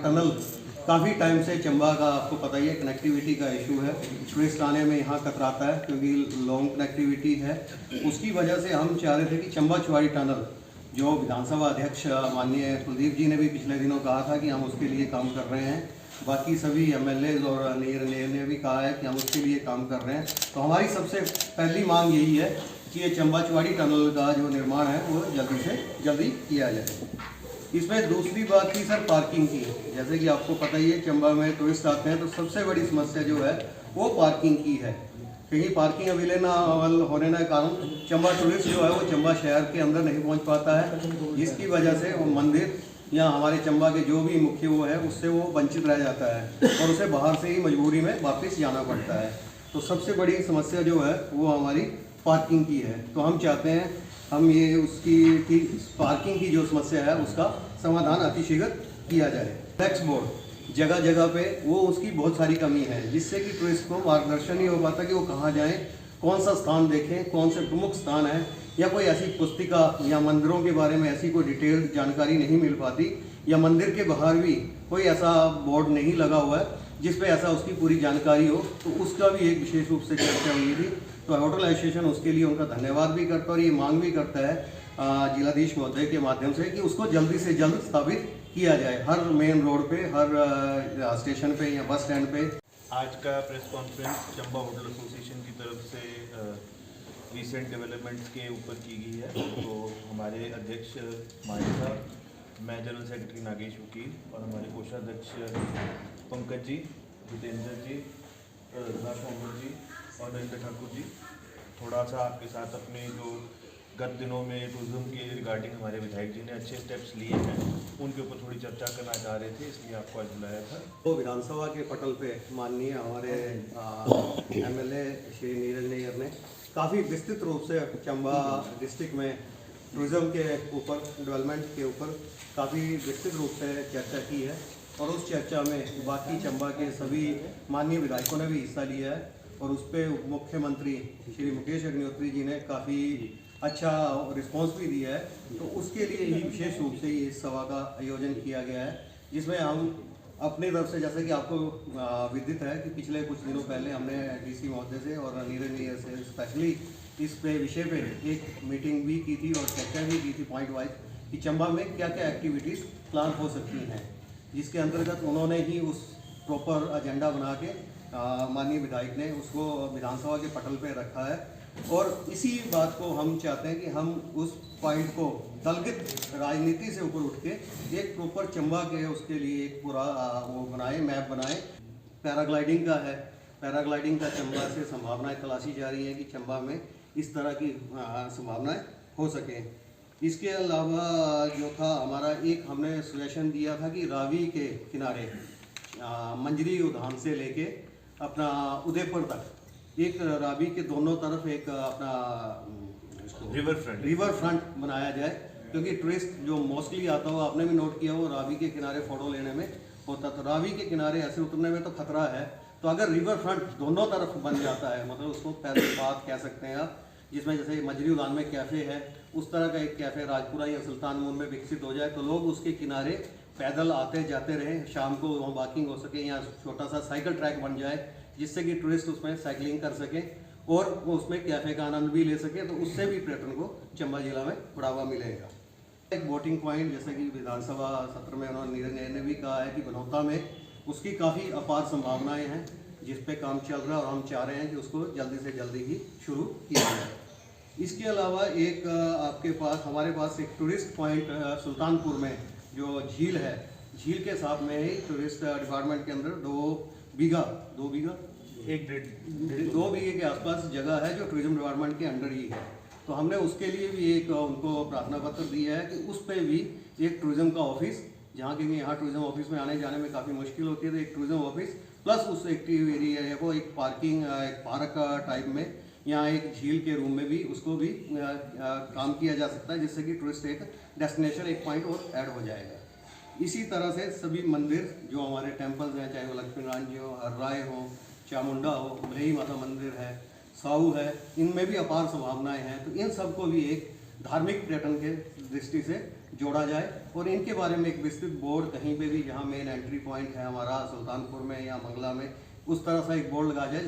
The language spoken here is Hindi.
टनल काफ़ी टाइम से चंबा का आपको पता ही है कनेक्टिविटी का इशू है, टूरिस्ट आने में यहाँ कतराता है क्योंकि लॉन्ग कनेक्टिविटी है। उसकी वजह से हम चाह रहे थे कि चंबा चुवाड़ी टनल जो विधानसभा अध्यक्ष माननीय कुलदीप जी ने भी पिछले दिनों कहा था कि हम उसके लिए काम कर रहे हैं, बाकी सभी एमएलए और मेयर ने भी कहा है कि हम उसके लिए काम कर रहे हैं। तो हमारी सबसे पहली मांग यही है कि ये चंबा चुवाड़ी टनल का जो निर्माण है वो जल्दी से जल्दी किया जाए। इसमें दूसरी बात थी सर पार्किंग की। जैसे कि आपको पता ही है चंबा में टूरिस्ट आते हैं तो सबसे बड़ी समस्या जो है वो पार्किंग की है, क्योंकि पार्किंग अवेलेबल होने के कारण चंबा टूरिस्ट जो है वो चंबा शहर के अंदर नहीं पहुंच पाता है, जिसकी वजह से वो मंदिर या हमारे चंबा के जो भी मुख्य वो है उससे वो वंचित रह जाता है और उसे बाहर से ही मजबूरी में वापस जाना पड़ता है। तो सबसे बड़ी समस्या जो है वो हमारी पार्किंग की है। तो हम चाहते हैं हम ये उसकी पार्किंग की जो समस्या है उसका समाधान अतिशीघ्र किया जाए। टैक्स बोर्ड जगह जगह पे वो उसकी बहुत सारी कमी है, जिससे कि टूरिस्ट को मार्गदर्शन नहीं हो पाता कि वो कहाँ जाएं, कौन सा स्थान देखें, कौन से प्रमुख स्थान है, या कोई ऐसी पुस्तिका या मंदिरों के बारे में ऐसी कोई डिटेल्ड जानकारी नहीं मिल पाती, या मंदिर के बाहर भी कोई ऐसा बोर्ड नहीं लगा हुआ है जिस पे ऐसा उसकी पूरी जानकारी हो। तो उसका भी एक विशेष रूप से चर्चा हुई थी। तो होटल एसोसिएशन उसके लिए उनका धन्यवाद भी करता है और ये मांग भी करता है जिलाधीश महोदय के माध्यम से कि उसको जल्दी से जल्द स्थापित किया जाए हर मेन रोड पे, हर स्टेशन पे या बस स्टैंड पे। आज का press conference Chamba hotel association की तरफ से रिसेंट डेवलपमेंट्स के ऊपर की गई है। तो हमारे अध्यक्ष माही साहब, मैं जनरल सेक्रेटरी नागेश वकील और हमारे कोषाध्यक्ष पंकज जी, जितेंद्र जी, राज मोहम्मद जी और नरेंद्र ठाकुर जी थोड़ा सा आपके साथ अपने जो गत दिनों में टूरिज्म के रिगार्डिंग हमारे विधायक जी ने अच्छे स्टेप्स लिए हैं उनके ऊपर थोड़ी चर्चा करना चाह रहे थे, इसलिए आपको आज बुलाया था। तो विधानसभा के पटल पे माननीय हमारे एमएलए श्री नीरज नैयर ने काफ़ी विस्तृत रूप से चंबा डिस्ट्रिक्ट में टूरिज्म के ऊपर, डेवलपमेंट के ऊपर काफ़ी विस्तृत रूप से चर्चा की है और उस चर्चा में बाकी चंबा के सभी माननीय विधायकों ने भी हिस्सा लिया है और उस पर उप मुख्यमंत्री श्री मुकेश अग्निहोत्री जी ने काफ़ी अच्छा रिस्पांस भी दिया है। तो उसके लिए ही विशेष रूप से इस सभा का आयोजन किया गया है, जिसमें हम अपनी तरफ से, जैसे कि आपको विदित है कि पिछले कुछ दिनों पहले हमने डीसी महोदय से और नीरज नैयर से स्पेशली इस पे विषय पे एक मीटिंग भी की थी और चर्चा भी की थी पॉइंट वाइज कि चंबा में क्या क्या एक्टिविटीज़ प्लान हो सकती हैं, जिसके अंतर्गत उन्होंने ही उस प्रॉपर एजेंडा बना के माननीय विधायक ने उसको विधानसभा के पटल पे रखा है। और इसी बात को हम चाहते हैं कि हम उस पॉइंट को दलगत राजनीति से ऊपर उठ के एक प्रॉपर चंबा के उसके लिए एक पूरा वो बनाए, मैप बनाए। पैराग्लाइडिंग का है, पैराग्लाइडिंग का चंबा से संभावनाएं तलाशी जा रही है कि चंबा में इस तरह की संभावनाएं हो सके। इसके अलावा जो था हमारा एक हमने सजेशन दिया था कि रावी के किनारे मंजरी उद्यान से लेके अपना उदयपुर तक एक रावी के दोनों तरफ एक अपना रिवर फ्रंट बनाया जाए, क्योंकि टूरिस्ट जो मोस्टली आता हो, आपने भी नोट किया वो रावी के किनारे फोटो लेने में होता, तो रावी के किनारे ऐसे उतरने में तो खतरा है। तो अगर रिवर फ्रंट दोनों तरफ बन जाता है, मतलब उसको पैदल पाथ कह सकते हैं आप, जिसमें जैसे मजरी उद्यान में कैफ़े है उस तरह का एक कैफ़े राजपुरा या सुल्तानपुर में विकसित हो जाए तो लोग उसके किनारे पैदल आते जाते रहें, शाम को वहाँ वॉकिंग हो सके, या छोटा सा साइकिल ट्रैक बन जाए जिससे कि टूरिस्ट उसमें साइकिलिंग कर सकें और वो उसमें कैफ़े का आनंद भी ले सके, तो उससे भी पर्यटन को चंबा जिला में बढ़ावा मिलेगा। एक वोटिंग पॉइंट, जैसे कि विधानसभा सत्र में उन्होंने नीरज नैयर ने भी कहा है कि बनौता में उसकी काफ़ी अपार संभावनाएं हैं जिस पे काम चल रहा है और हम चाह रहे हैं कि उसको जल्दी से जल्दी ही शुरू किया जाए। इसके अलावा एक आपके पास हमारे पास एक टूरिस्ट पॉइंट सुल्तानपुर में जो झील है, झील के साथ में ही टूरिस्ट डिपार्टमेंट के अंदर 2 बीघा के आसपास जगह है जो टूरिज्म डिपार्टमेंट के अंडर ही है। तो हमने उसके लिए भी एक उनको प्रार्थना पत्र दिया है कि उस पर भी एक टूरिज्म का ऑफिस, जहाँ क्योंकि यहाँ टूरिज्म ऑफिस में आने जाने में काफ़ी मुश्किल होती है, तो एक टूरिज्म ऑफिस प्लस उस एक्टिव एरिया को एक पार्किंग, एक पार्क टाइप में, यहाँ एक झील के रूम में भी उसको भी काम किया जा सकता है, जिससे कि टूरिस्ट एक डेस्टिनेशन, एक पॉइंट और ऐड हो जाएगा। इसी तरह से सभी मंदिर जो हमारे टेम्पल्स हैं, चाहे वो लक्ष्मी नारायण जी हो, हर्राय हो, चामुंडा हो, मलई माता मंदिर है, साहू है, इनमें भी अपार संभावनाएं हैं। तो इन सबको भी एक धार्मिक पर्यटन के दृष्टि से जोड़ा जाए और इनके बारे में एक विस्तृत बोर्ड कहीं पे भी जहाँ मेन एंट्री पॉइंट है हमारा सुल्तानपुर में या मंगला में, उस तरह सा एक बोर्ड लगाया जाए